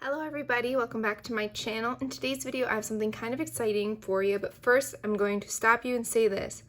Hello everybody, welcome back to my channel. In today's video I have something kind of exciting for you, but first I'm going to stop you and say this.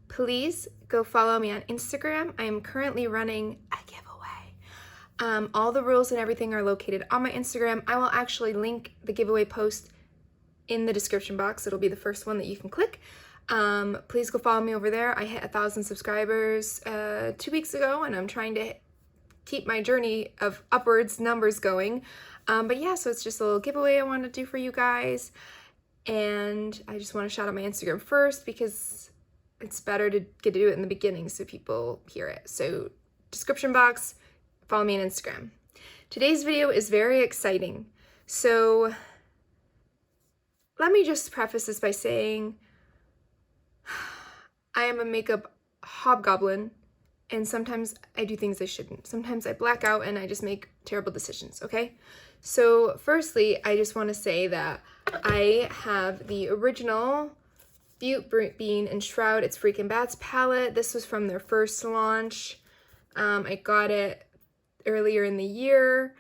Please go follow me on Instagram. I am currently running a giveaway. All the rules and everything are located on my Instagram. I will actually link the giveaway post in the description box. It'll be the first one that you can click. Please go follow me over there. I hit 1,000 subscribers 2 weeks ago and I'm trying to keep my journey of upwards numbers going. But yeah, so it's just a little giveaway I wanted to do for you guys. And I just want to shout out my Instagram first because it's better to get to do it in the beginning so people hear it. So description box, follow me on Instagram. Today's video is very exciting. So let me just preface this by saying I am a makeup hobgoblin. And sometimes I do things I shouldn't. Sometimes I black out and I just make terrible decisions, okay? So firstly, I just want to say that I have the original Butte Bean and Shroud It's Freakin Bats palette. This was from their first launch. I got it earlier in the year.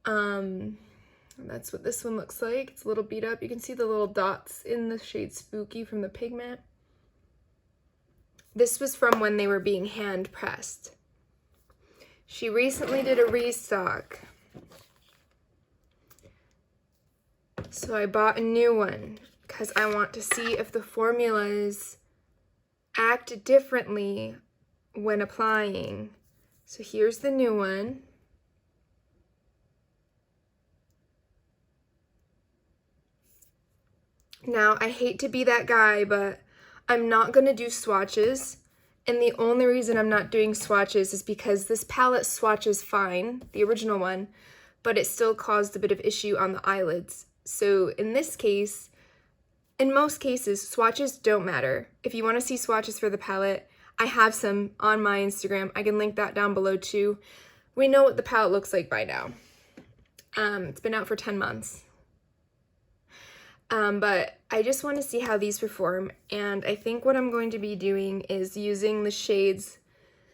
That's what this one looks like. It's a little beat up. You can see the little dots in the shade Spooky from the pigment. This was from when they were being hand pressed. She recently did a restock. So I bought a new one because I want to see if the formulas act differently when applying. So here's the new one. Now, I hate to be that guy, but I'm not going to do swatches, and the only reason I'm not doing swatches is because this palette swatches fine, the original one, but it still caused a bit of issue on the eyelids. So in this case, in most cases, swatches don't matter. If you want to see swatches for the palette, I have some on my Instagram. I can link that down below too. We know what the palette looks like by now. It's been out for 10 months. But I just want to see how these perform, and I think what I'm going to be doing is using the shades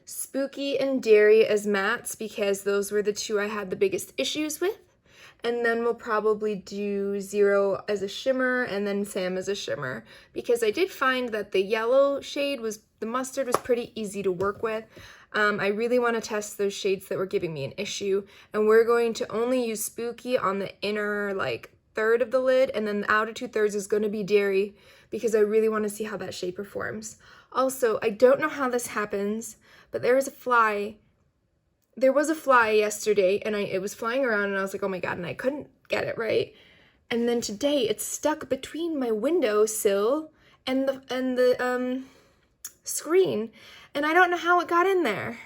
Spooky and Dairy as mattes because those were the two I had the biggest issues with, and then we'll probably do Zero as a shimmer and then Sam as a shimmer because I did find that the yellow shade the mustard was pretty easy to work with. I really want to test those shades that were giving me an issue, and we're going to only use Spooky on the inner third of the lid, and then the outer 2/3 is going to be Dairy because I really want to see how that shade performs. Also, I don't know how this happens, but there was a fly yesterday and it was flying around and I was like, oh my god, and I couldn't get it right. And then today it's stuck between my windowsill and the screen, and I don't know how it got in there.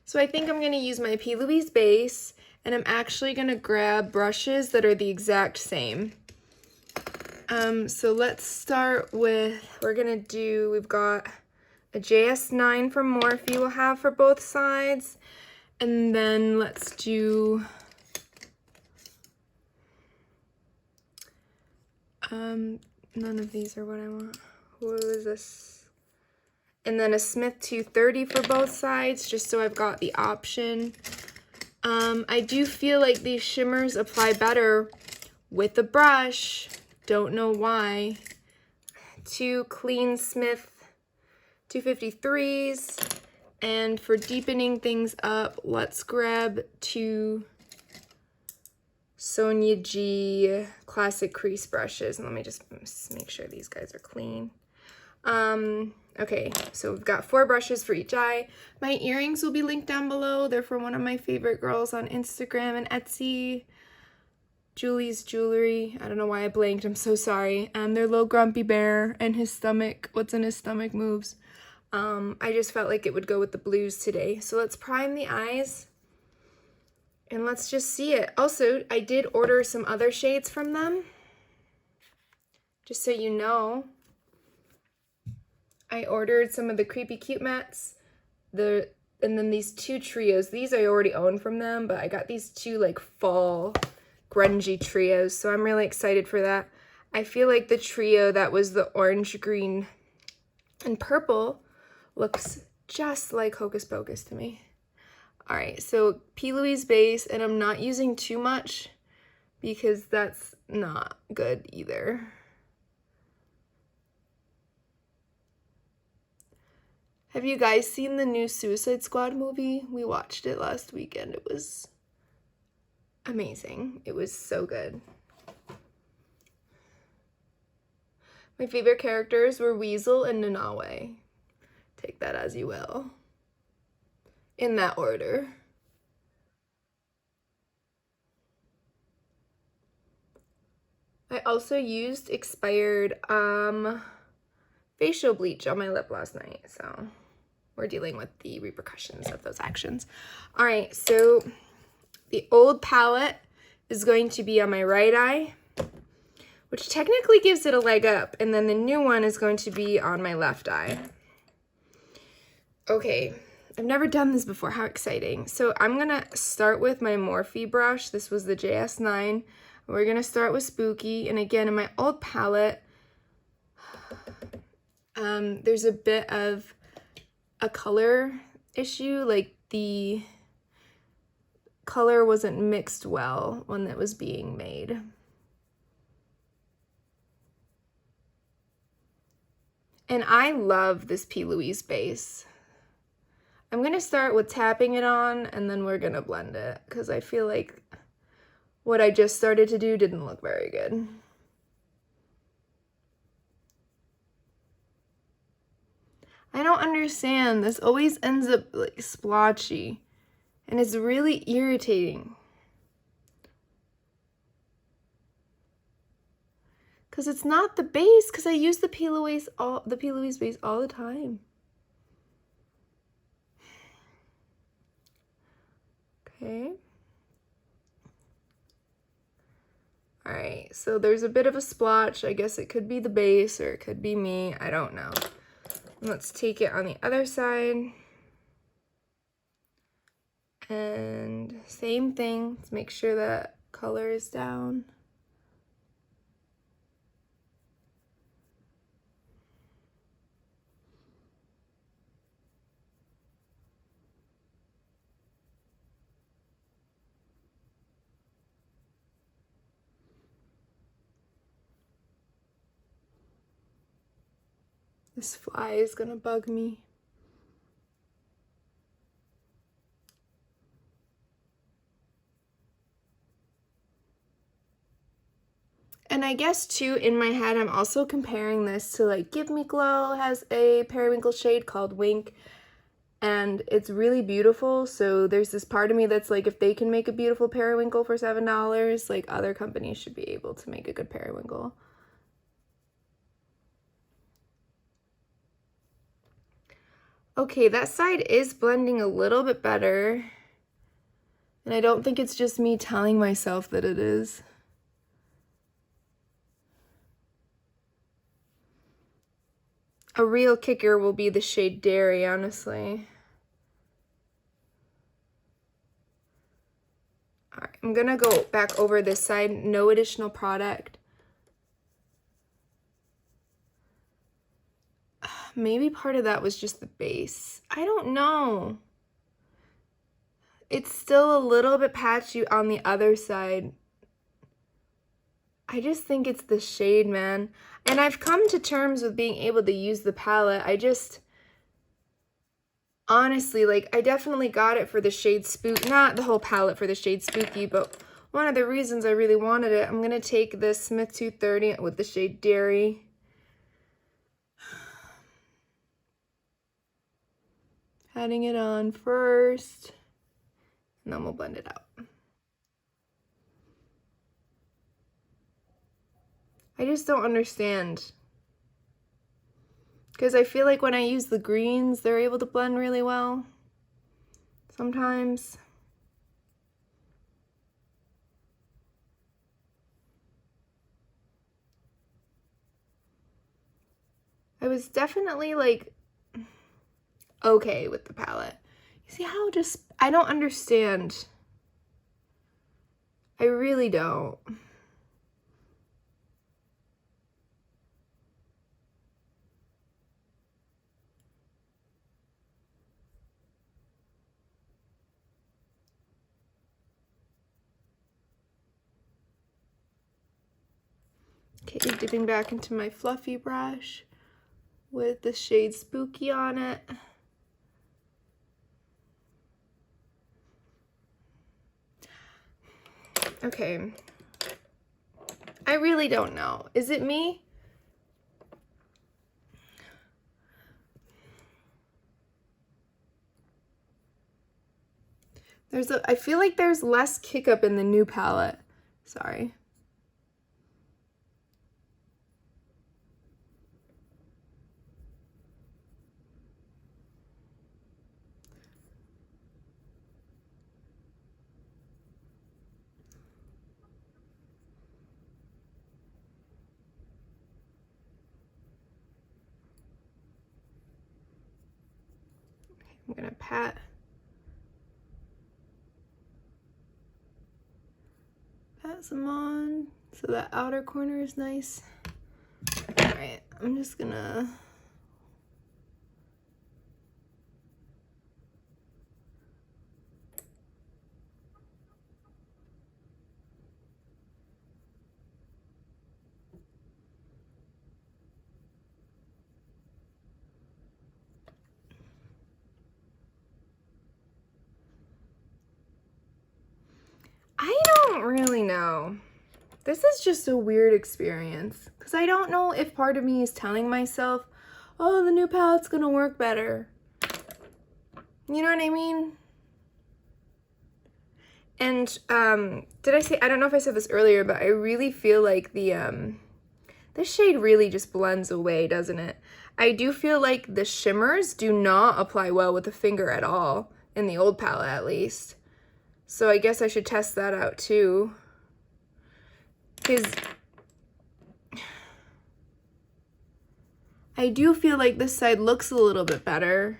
So I think I'm going to use my P. Louise base, and I'm actually going to grab brushes that are the exact same. So let's start with, we've got a JS9 from Morphe we'll have for both sides. And then let's do, none of these are what I want. What is this? And then a Smith 230 for both sides, just so I've got the option. I do feel like these shimmers apply better with the brush. Don't know why. 2 clean Smith 253s. And for deepening things up, let's grab 2 Sonia G classic crease brushes. And let me just make sure these guys are clean. Okay, so we've got 4 brushes for each eye. My earrings will be linked down below. They're from one of my favorite girls on Instagram and Etsy. Julie's Jewelry. I don't know why I blanked. I'm so sorry. They're Little Grumpy Bear and his stomach. What's in his stomach moves. I just felt like it would go with the blues today. So let's prime the eyes. And let's just see it. Also, I did order some other shades from them. Just so you know. I ordered some of the Creepy Cute mattes, and then these 2 trios. These I already own from them, but I got these 2 fall grungy trios, so I'm really excited for that. I feel like the trio that was the orange, green, and purple looks just like Hocus Pocus to me. All right, so P. Louise base, and I'm not using too much because that's not good either. Have you guys seen the new Suicide Squad movie? We watched it last weekend. It was amazing. It was so good. My favorite characters were Weasel and Nanawe. Take that as you will. In that order. I also used expired facial bleach on my lip last night, so we're dealing with the repercussions of those actions. All right, so the old palette is going to be on my right eye, which technically gives it a leg up, and then the new one is going to be on my left eye. Okay, I've never done this before. How exciting. So I'm gonna start with my Morphe brush. This was the JS9. We're gonna start with Spooky, and again, in my old palette, there's a bit of a color issue, like the color wasn't mixed well when it was being made. And I love this P. Louise base. I'm gonna start with tapping it on, and then we're gonna blend it, because I feel like what I just started to do didn't look very good. I don't understand. This always ends up like splotchy, and it's really irritating. Because it's not the base, because I use the P. Louise base all the time. Okay. All right, so there's a bit of a splotch. I guess it could be the base or it could be me. I don't know. Let's take it on the other side. And same thing. Let's make sure that color is down. This fly is gonna bug me. And I guess too, in my head, I'm also comparing this to like Give Me Glow has a periwinkle shade called Wink, and it's really beautiful. So there's this part of me that's like, if they can make a beautiful periwinkle for $7, like other companies should be able to make a good periwinkle. Okay, that side is blending a little bit better. And I don't think it's just me telling myself that it is. A real kicker will be the shade Dairy, honestly. All right, I'm gonna go back over this side, no additional product. Maybe part of that was just the base. I don't know. It's still a little bit patchy on the other side. I just think it's the shade, man. And I've come to terms with being able to use the palette. I just, honestly, like, I definitely got it for the shade Spooky. Not the whole palette for the shade Spooky, but one of the reasons I really wanted it, I'm going to take this Smith 230 with the shade Dairy. Adding it on first, and then we'll blend it out. I just don't understand. Because I feel like when I use the greens, they're able to blend really well. Sometimes. I was definitely like okay with the palette. You see how I don't understand. I really don't. Okay, dipping back into my fluffy brush with the shade Spooky on it. Okay, I really don't know. Is it me? I feel like there's less kick up in the new palette. Sorry. I'm gonna pat some on so that outer corner is nice. All right, I'm just gonna I don't really know. This is just a weird experience because I don't know if part of me is telling myself, oh, the new palette's gonna work better. You know what I mean? And did I say, I don't know if I said this earlier, but I really feel like this shade really just blends away, doesn't it? I do feel like the shimmers do not apply well with the finger at all, in the old palette at least. So I guess I should test that out too. Because I do feel like this side looks a little bit better.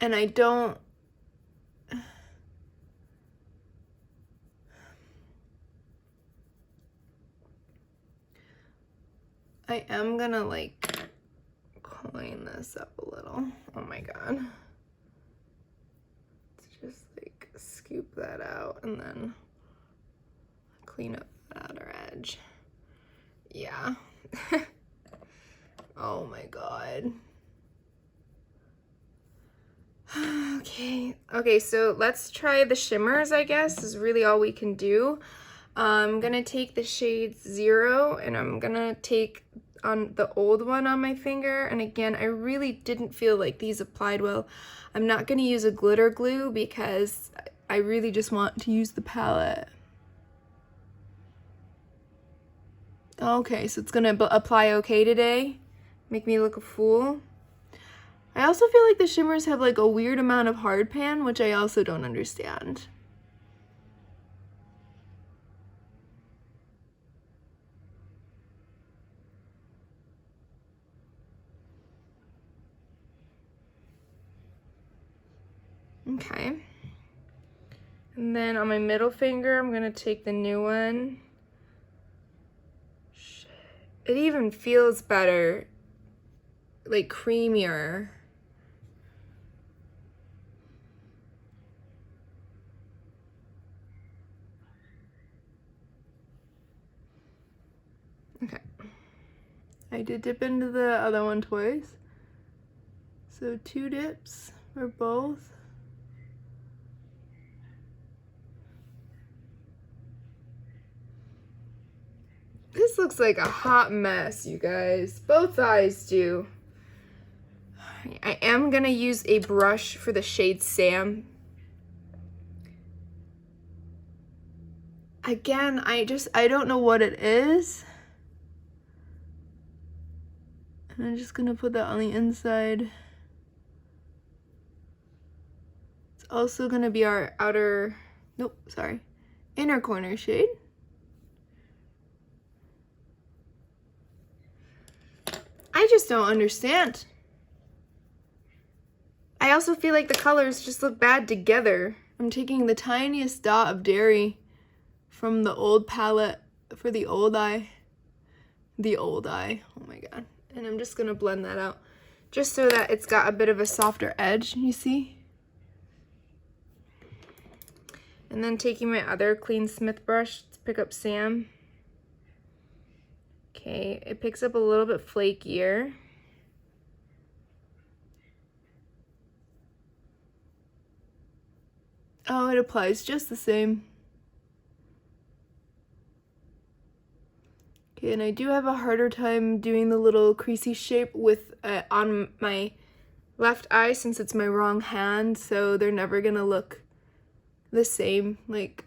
And I don't... I am gonna like clean this up a little. Oh my god. Let's just like scoop that out and then clean up that outer edge. Yeah. Oh my god. Okay, so let's try the shimmers, I guess, is really all we can do. I'm gonna take the shade 0 and I'm gonna take on the old one on my finger, and again, I really didn't feel like these applied well. I'm not gonna use a glitter glue because I really just want to use the palette. Okay, so it's gonna apply okay today, make me look a fool. I also feel like the shimmers have like a weird amount of hard pan, which I also don't understand. Okay. And then on my middle finger, I'm gonna take the new one. Shit. It even feels better, like creamier. Okay. I did dip into the other one twice. So 2 dips for both. This looks like a hot mess, you guys. Both eyes do. I am gonna use a brush for the shade Sam. Again, I don't know what it is. And I'm just gonna put that on the inside. It's also gonna be our inner corner shade. I just don't understand. I also feel like the colors just look bad together. I'm taking the tiniest dot of dairy from the old palette for the old eye. Oh my god. And I'm just gonna blend that out just so that it's got a bit of a softer edge, you see? And then taking my other clean Smith brush to pick up Sam. Okay, it picks up a little bit flakier. Oh, it applies just the same. Okay, and I do have a harder time doing the little creasy shape with on my left eye since it's my wrong hand, so they're never gonna look the same. Like,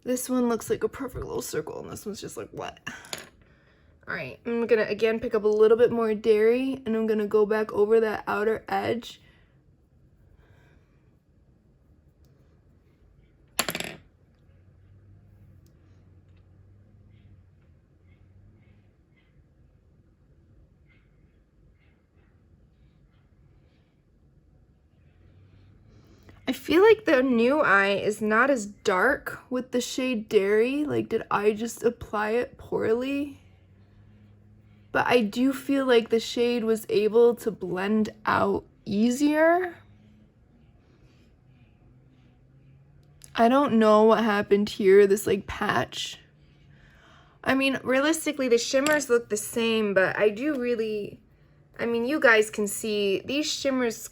this one looks like a perfect little circle, and this one's just like, what? All right, I'm gonna again pick up a little bit more dairy, and I'm gonna go back over that outer edge. I feel like the new eye is not as dark with the shade Dairy. Like, did I just apply it poorly? But I do feel like the shade was able to blend out easier. I don't know what happened here, this like patch. I mean, realistically, the shimmers look the same, but I do really, I mean, you guys can see these shimmers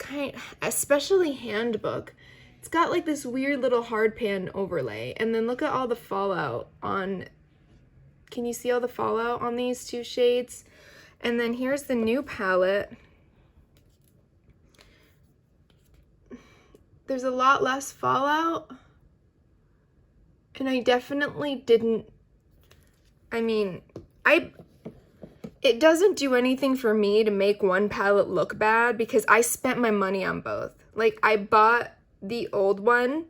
especially Handbook. It's got like this weird little hard pan overlay. And then look at all the fallout on, can you see all the fallout on these two shades? And then here's the new palette. There's a lot less fallout. And I definitely didn't, I mean, it doesn't do anything for me to make one palette look bad because I spent my money on both. Like, I bought the old one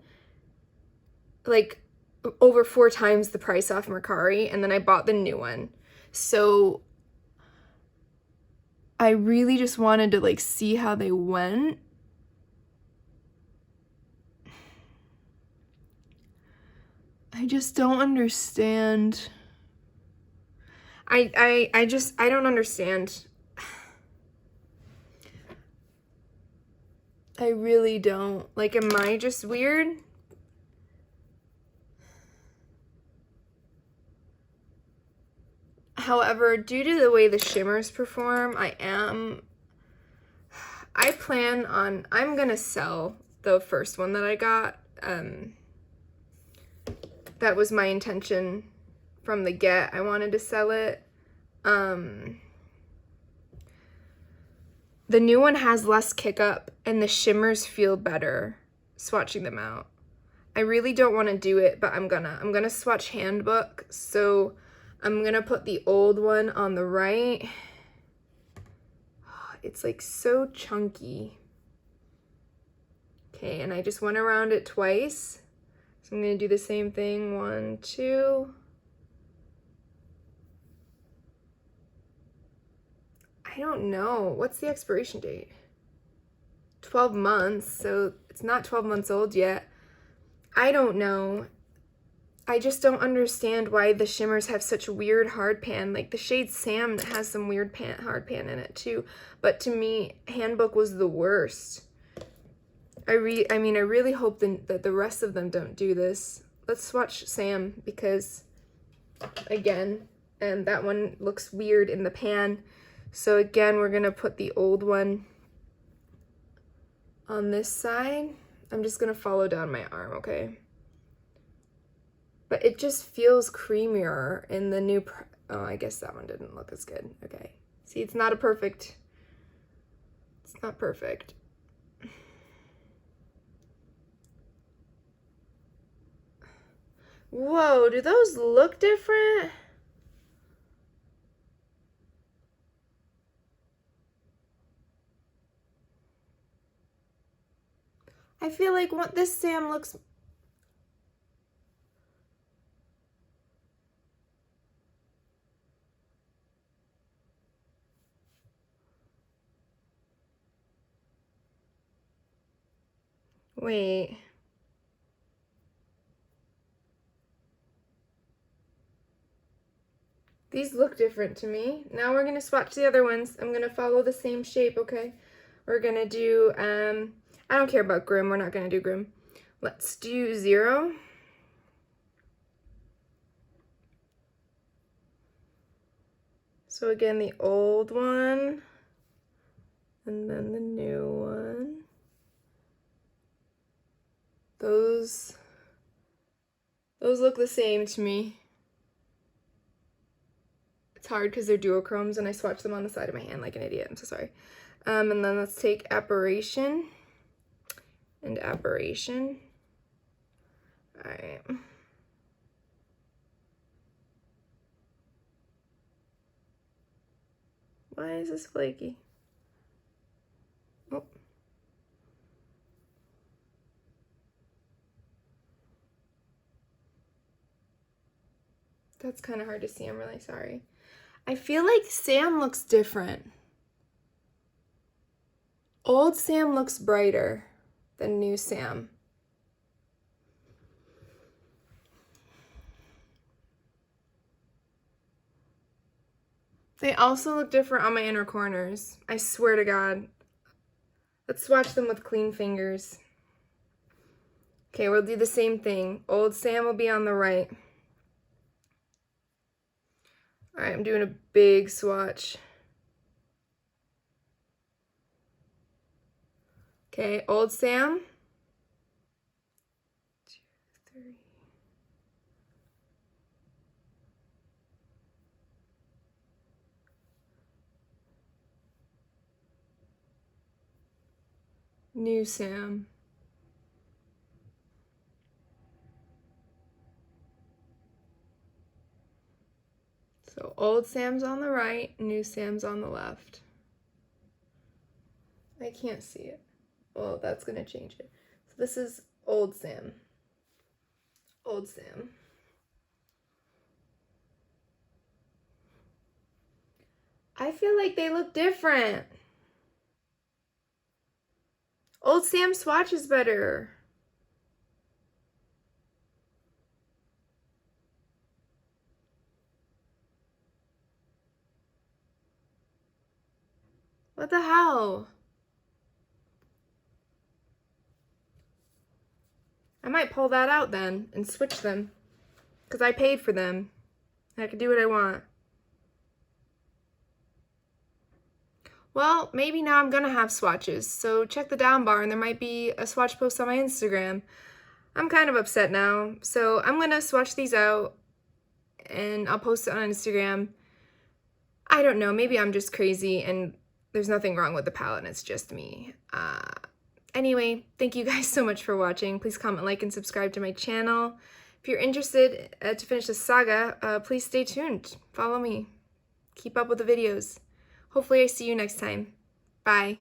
like over 4 times the price off Mercari, and then I bought the new one. So I really just wanted to like see how they went. I just don't understand. I don't understand. I really don't. Like, am I just weird? However, due to the way the shimmers perform, I'm gonna sell the first one that I got. That was my intention from the get. I wanted to sell it. The new one has less kick up and the shimmers feel better swatching them out. I really don't want to do it, but I'm gonna swatch Handbook. So I'm gonna put the old one on the right. It's like so chunky. Okay, and I just went around it twice. So I'm gonna do the same thing, 1, 2. I don't know. What's the expiration date? 12 months, so it's not 12 months old yet. I don't know. I just don't understand why the shimmers have such weird hard pan. Like the shade Sam has some weird hard pan in it too. But to me, Handbook was the worst. I really hope that the rest of them don't do this. Let's swatch Sam because, again, and that one looks weird in the pan. So again, we're gonna put the old one on this side. I'm just gonna follow down my arm, okay? But it just feels creamier in the new, oh, I guess that one didn't look as good. Okay, see, it's not perfect. Whoa, do those look different? I feel like this Sam looks... Wait. These look different to me. Now we're gonna swatch the other ones. I'm gonna follow the same shape, okay? We're gonna do, I don't care about Grim. We're not gonna do Grim. Let's do 0. So again, the old one, and then the new one. Those look the same to me. It's hard because they're duochromes and I swatched them on the side of my hand like an idiot. I'm so sorry. And then let's take Apparition and Apparition. All right. Why is this flaky? Oh. That's kind of hard to see. I'm really sorry. I feel like Sam looks different. Old Sam looks brighter than new Sam. They also look different on my inner corners. I swear to God. Let's swatch them with clean fingers. Okay, we'll do the same thing. Old Sam will be on the right. All right, I'm doing a big swatch. Okay, Old Sam. 2, 3. New Sam. So Old Sam's on the right, New Sam's on the left. I can't see it. Well, that's gonna change it. So this is Old Sam. Old Sam. I feel like they look different. Old Sam swatches better. What the hell? I might pull that out then and switch them. Because I paid for them. I can do what I want. Well, maybe now I'm gonna have swatches. So check the down bar and there might be a swatch post on my Instagram. I'm kind of upset now. So I'm gonna swatch these out and I'll post it on Instagram. I don't know, maybe I'm just crazy and there's nothing wrong with the palette and it's just me. Anyway, thank you guys so much for watching. Please comment, like, and subscribe to my channel. If you're interested to finish this saga, please stay tuned. Follow me. Keep up with the videos. Hopefully I see you next time. Bye.